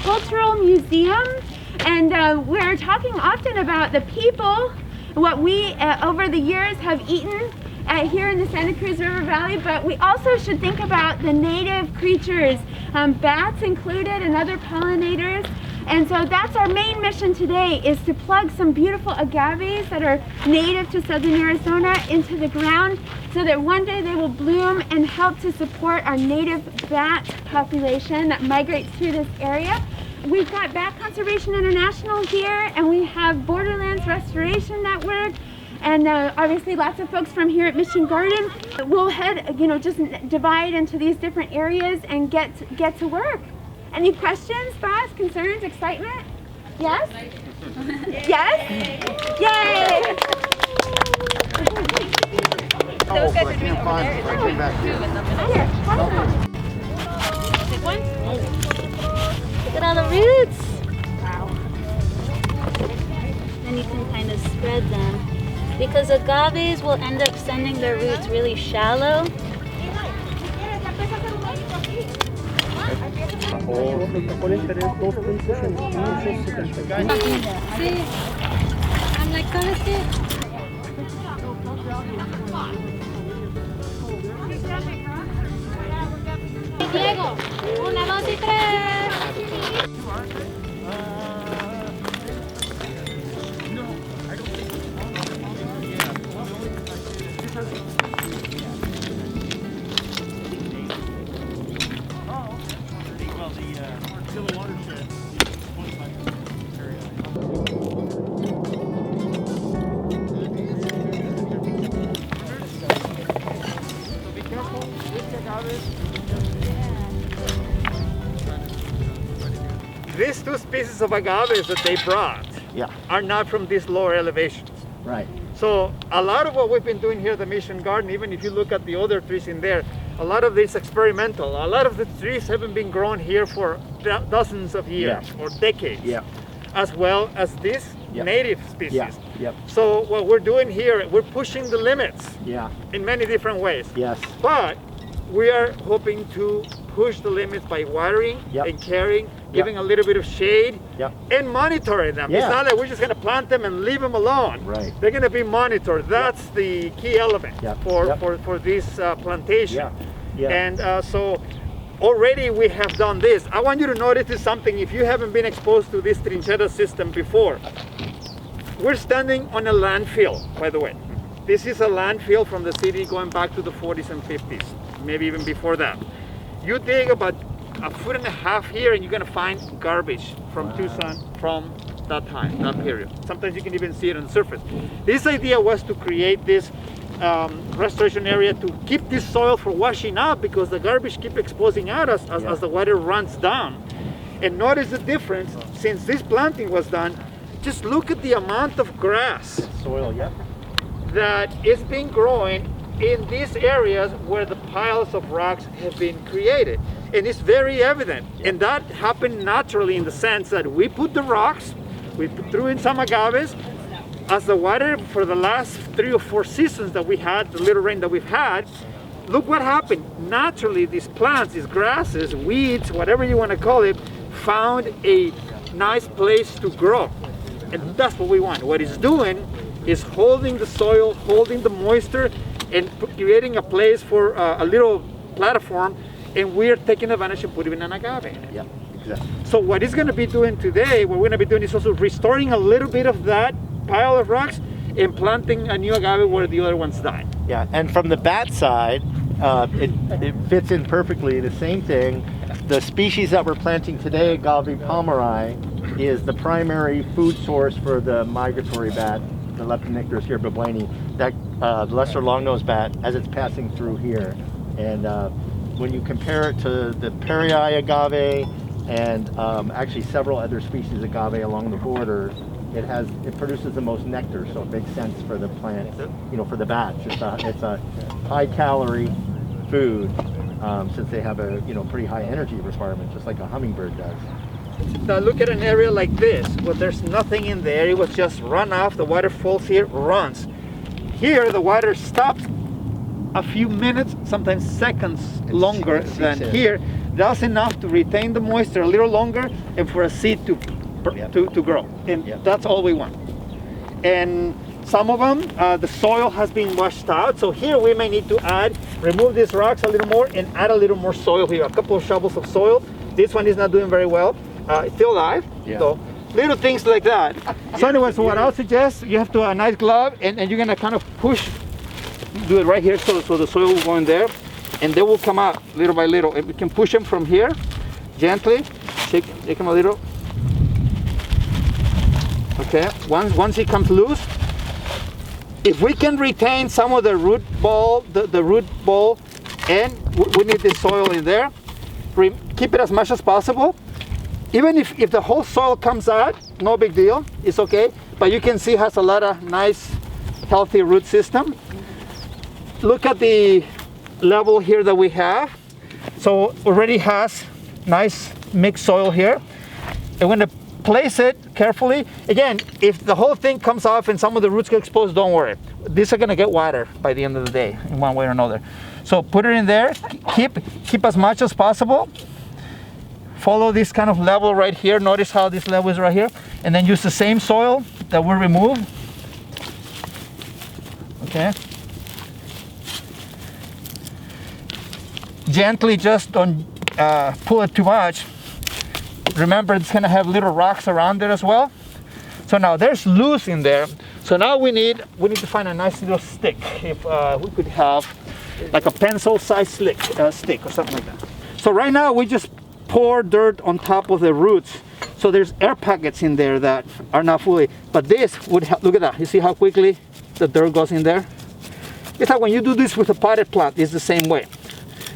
cultural museum, and we're talking often about the people, what we over the years have eaten here in the Santa Cruz River Valley, but we also should think about the native creatures, bats included and other pollinators. And so that's our main mission today, is to plug some beautiful agaves that are native to southern Arizona into the ground so that one day they will bloom and help to support our native bat population that migrates through this area. We've got Bat Conservation International here, and we have Borderlands Restoration Network, and obviously lots of folks from here at Mission Garden. We'll head, just divide into these different areas and get to work. Any questions, thoughts, concerns, excitement? Yes? Yes? Yay! Those guys are doing over there. Is there two Here, This one? Look at all the roots. Wow. And you can kind of spread them. Because agaves will end up sending their roots really shallow. Sí. I'm like, Diego, 1, 2 y 3. These two species of agaves that they brought are not from these lower elevations. Right. So a lot of what we've been doing here at the Mission Garden, even if you look at the other trees in there, a lot of this experimental. A lot of the trees haven't been grown here for dozens of years or decades, as well as these native species. So what we're doing here, we're pushing the limits in many different ways. Yes. But we are hoping to push the limits by watering and caring, giving a little bit of shade, and monitoring them. It's not like we're just going to plant them and leave them alone. Right. They're going to be monitored. That's the key element for this plantation. And so already we have done this. I want you to notice something. If you haven't been exposed to this trinchera system before, we're standing on a landfill, by the way. This is a landfill from the city going back to the 40s and 50s, maybe even before that. You dig about 1.5 feet here and you're gonna find garbage from Tucson from that time, that period. Sometimes you can even see it on the surface. This idea was to create this restoration area to keep this soil from washing out, because the garbage keep exposing out as the water runs down. And notice the difference since this planting was done. Just look at the amount of grass Soil, that is being growing in these areas where the piles of rocks have been created. And it's very evident. And that happened naturally in the sense that we put the rocks, we threw in some agaves. As the water for the last 3 or 4 seasons that we had, the little rain that we've had, look what happened. Naturally, these plants, these grasses, weeds, whatever you want to call it, found a nice place to grow. And that's what we want. What it's doing is holding the soil, holding the moisture, and creating a place for a little platform, and we're taking advantage and putting an agave in it. Yeah, exactly. So what it's going to be doing today, what we're going to be doing is also restoring a little bit of that pile of rocks and planting a new agave where the other ones died. Yeah, and from the bat side, it fits in perfectly. The same thing. The species that we're planting today, Agave palmeri, is the primary food source for the migratory bat, the Leptonicterus herbabueni, that lesser long-nosed bat, as it's passing through here. And when you compare it to the Perii agave and actually several other species of agave along the border, it produces the most nectar, so it makes sense for the plant, for the bats. It's a high-calorie food since they have a pretty high energy requirement, just like a hummingbird does. Now look at an area like this, where there's nothing in there. It was just run off. The water falls here, runs. Here, the water stops a few minutes, sometimes seconds longer than here. just enough to retain the moisture a little longer and for a seed to grow. And that's all we want. And some of them, the soil has been washed out. So here we may need to remove these rocks a little more and add a little more soil here. A couple of shovels of soil. This one is not doing very well. It's still alive. So little things like that. So anyway, so what I'll suggest, you have to a nice glove and you're gonna kind of push, do it right here so the soil will go in there and they will come out little by little. And we can push them from here, gently, shake them a little. Okay, once it comes loose, if we can retain some of the root ball, the root ball, and we need the soil in there, keep it as much as possible. Even if the whole soil comes out, no big deal, it's okay. But you can see it has a lot of nice, healthy root system. Look at the level here that we have. So already has nice mixed soil here. And when place it carefully. Again, if the whole thing comes off and some of the roots get exposed, don't worry. These are gonna get water by the end of the day in one way or another. So put it in there, keep as much as possible. Follow this kind of level right here. Notice how this level is right here. And then use the same soil that we removed. Okay. Gently, just don't pull it too much. Remember, it's gonna have little rocks around it as well. So now there's loose in there. So now we need to find a nice little stick. If we could have like a pencil-sized stick or something like that. So right now we just pour dirt on top of the roots. So there's air pockets in there that are not fully. But this would help. Look at that. You see how quickly the dirt goes in there? It's like when you do this with a potted plant. It's the same way.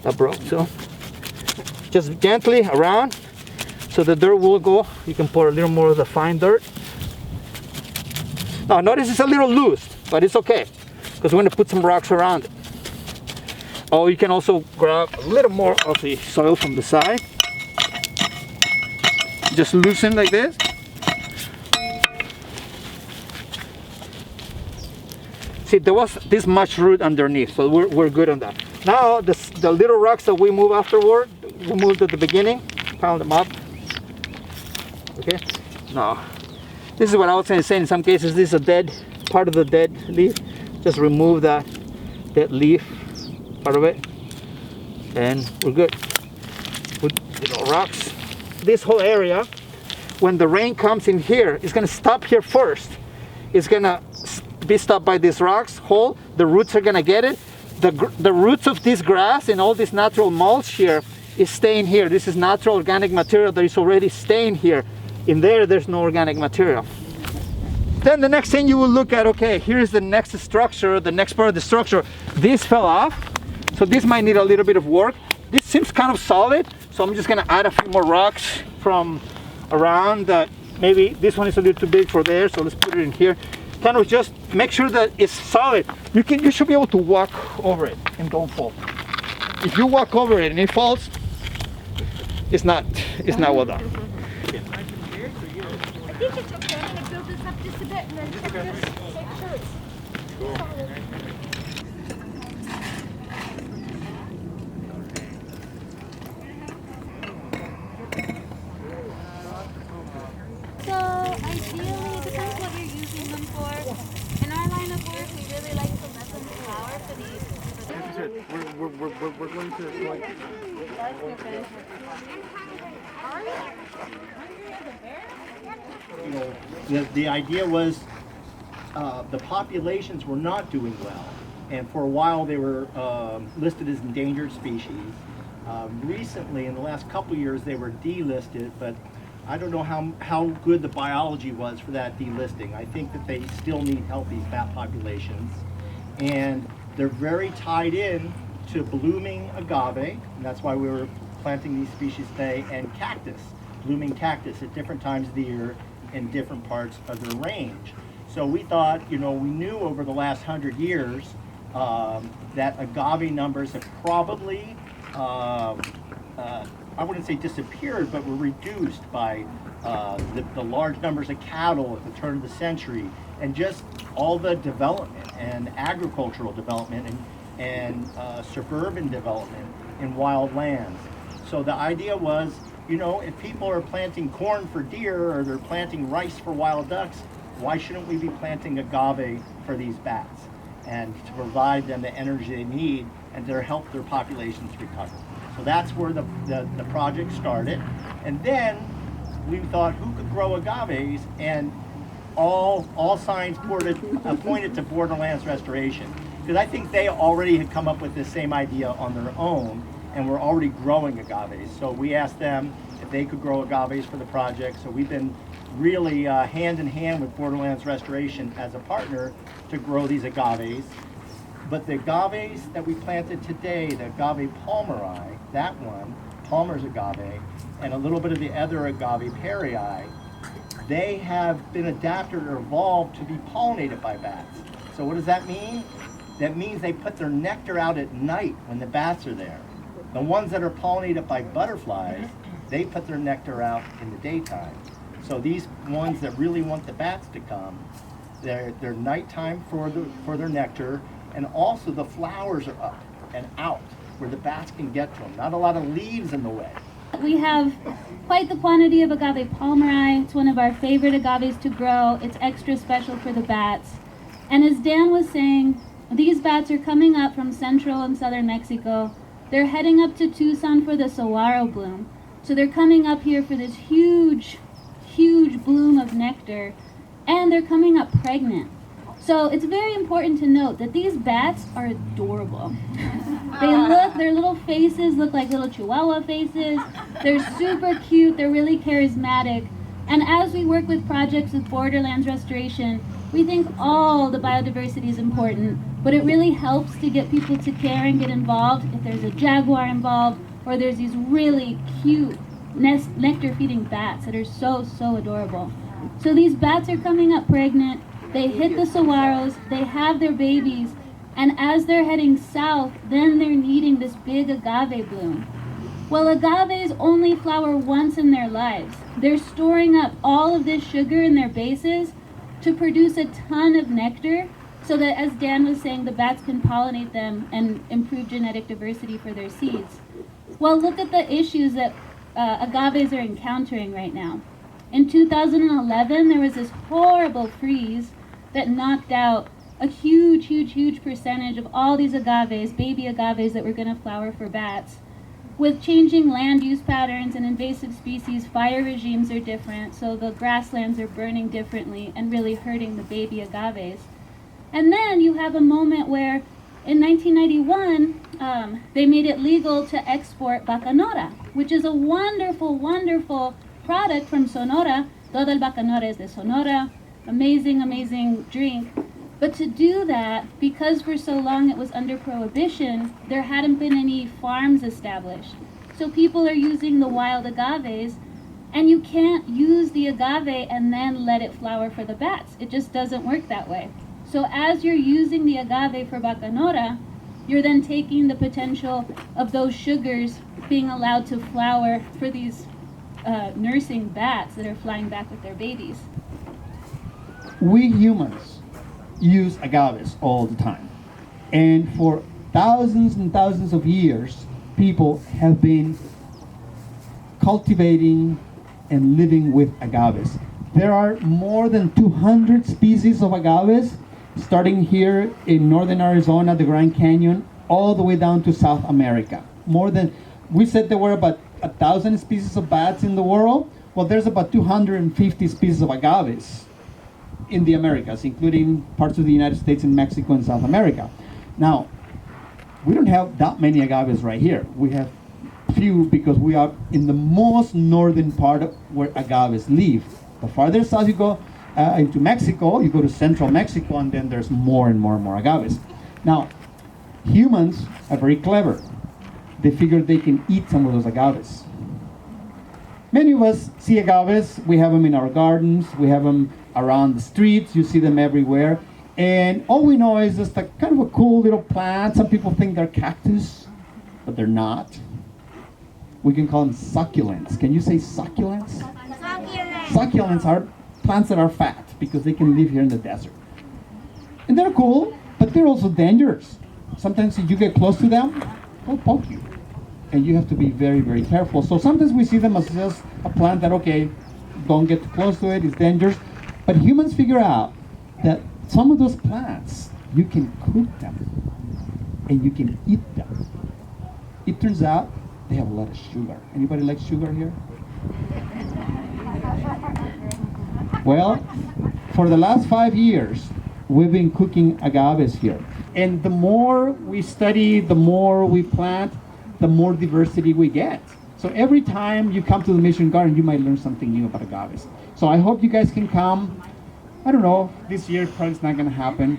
That broke. So just gently around. So the dirt will go. You can pour a little more of the fine dirt. Now notice it's a little loose, but it's okay because we're going to put some rocks around it. Oh, you can also grab a little more of the soil from the side. Just loosen like this. See, there was this much root underneath, so we're good on that. Now the little rocks that we move afterward, we moved at the beginning, pile them up. Okay. Now, this is what I was saying. In some cases, this is a dead part of the dead leaf. Just remove that dead leaf part of it, and we're good. Put little rocks. This whole area, when the rain comes in here, it's gonna stop here first. It's gonna be stopped by these rocks hole. The roots are gonna get it. The roots of this grass and all this natural mulch here is staying here. This is natural organic material that is already staying here. In there, there's no organic material. Then the next thing you will look at, okay, here's the next structure, the next part of the structure. This fell off, so this might need a little bit of work. This seems kind of solid, so I'm just gonna add a few more rocks from around that. Maybe this one is a little too big for there, so let's put it in here. Kind of just make sure that it's solid. You should be able to walk over it and don't fall. If you walk over it and it falls, it's not well done. I think it's okay. I'm gonna build this up just a bit and then check this. Make sure it's solid. So ideally, it depends what you're using them for. In our line of work, we really like to let them flower for these. We're going to like. You know, the idea was the populations were not doing well, and for a while they were listed as endangered species. Recently, in the last couple years, they were delisted, but I don't know how good the biology was for that delisting. I think that they still need healthy bat populations, and they're very tied in to blooming agave, and that's why we were planting these species today, and cactus, blooming cactus at different times of the year in different parts of their range. So we thought, you know, we knew over the last 100 years that agave numbers have probably, I wouldn't say disappeared, but were reduced by the large numbers of cattle at the turn of the century, and just all the development and agricultural development and suburban development in wild lands. So the idea was, you know, if people are planting corn for deer or they're planting rice for wild ducks, why shouldn't we be planting agave for these bats and to provide them the energy they need and to help their populations recover? So that's where the project started. And then we thought, who could grow agaves? And all signs pointed to Borderlands Restoration, because I think they already had come up with the same idea on their own and were already growing agaves. So we asked them if they could grow agaves for the project. So we've been really hand in hand with Borderlands Restoration as a partner to grow these agaves. But the agaves that we planted today, the agave palmeri, that one, Palmer's agave, and a little bit of the other agave perii, they have been adapted or evolved to be pollinated by bats. So what does that mean? That means they put their nectar out at night when the bats are there. The ones that are pollinated by butterflies, they put their nectar out in the daytime. So these ones that really want the bats to come, they're nighttime for their nectar, and also the flowers are up and out where the bats can get to them. Not a lot of leaves in the way. We have quite the quantity of agave palmeri. It's one of our favorite agaves to grow. It's extra special for the bats. And as Dan was saying, these bats are coming up from central and southern Mexico. They're heading up to Tucson for the saguaro bloom. So they're coming up here for this huge, huge bloom of nectar, and they're coming up pregnant. So it's very important to note that these bats are adorable. Their little faces look like little chihuahua faces. They're super cute, they're really charismatic. And as we work with projects with Borderlands Restoration, we think all the biodiversity is important, but it really helps to get people to care and get involved if there's a jaguar involved, or there's these really cute nectar-feeding bats that are so, so adorable. So these bats are coming up pregnant, they hit the saguaros, they have their babies, and as they're heading south, then they're needing this big agave bloom. Well, agaves only flower once in their lives. They're storing up all of this sugar in their bases to produce a ton of nectar so that, as Dan was saying, the bats can pollinate them and improve genetic diversity for their seeds. Well, look at the issues that agaves are encountering right now. In 2011, there was this horrible freeze that knocked out a huge, huge, huge percentage of all these agaves, baby agaves that were going to flower for bats. With changing land use patterns and invasive species, fire regimes are different, so the grasslands are burning differently and really hurting the baby agaves. And then you have a moment where, in 1991, they made it legal to export bacanora, which is a wonderful, wonderful product from Sonora. Todo el bacanora es de Sonora. Amazing, amazing drink. But to do that, because for so long it was under prohibition, there hadn't been any farms established. So people are using the wild agaves, and you can't use the agave and then let it flower for the bats. It just doesn't work that way. So as you're using the agave for bacanora, you're then taking the potential of those sugars being allowed to flower for these nursing bats that are flying back with their babies. We humans use agaves all the time, and for thousands and thousands of years people have been cultivating and living with agaves. There are more than 200 species of agaves, starting here in northern Arizona, the Grand Canyon, all the way down to South America. We said there were about 1,000 species of bats in the world. Well, there's about 250 species of agaves in the Americas, including parts of the United States and Mexico and South America. Now, we don't have that many agaves right here. We have few because we are in the most northern part of where agaves live. The farther south you go into Mexico, you go to central Mexico, and then there's more and more and more agaves. Now, humans are very clever. They figure they can eat some of those agaves. Many of us see agaves. We have them in our gardens. We have them around the streets. You see them everywhere. And all we know is just a kind of a cool little plant. Some people think they're cactus, but they're not. We can call them succulents. Can you say succulents? Succulents. Succulents are plants that are fat because they can live here in the desert. And they're cool, but they're also dangerous. Sometimes if you get close to them, they'll poke you. and you have to be very, very careful. So sometimes we see them as just a plant that, okay, don't get too close to it, it's dangerous. But humans figure out that some of those plants, you can cook them and you can eat them. It turns out they have a lot of sugar. Anybody like sugar here? Well, for the last 5 years, we've been cooking agaves here. And the more we study, the more we plant, the more diversity we get. So every time you come to the Mission Garden, you might learn something new about agaves. So I hope you guys can come. I don't know, this year probably it's not gonna happen,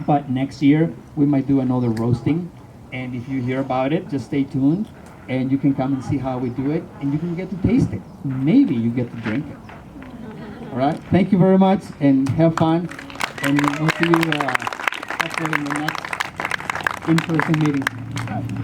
but next year we might do another roasting. And if you hear about it, just stay tuned and you can come and see how we do it and you can get to taste it. Maybe you get to drink it. All right, thank you very much and have fun. And we'll see you hopefully in the next in-person meeting.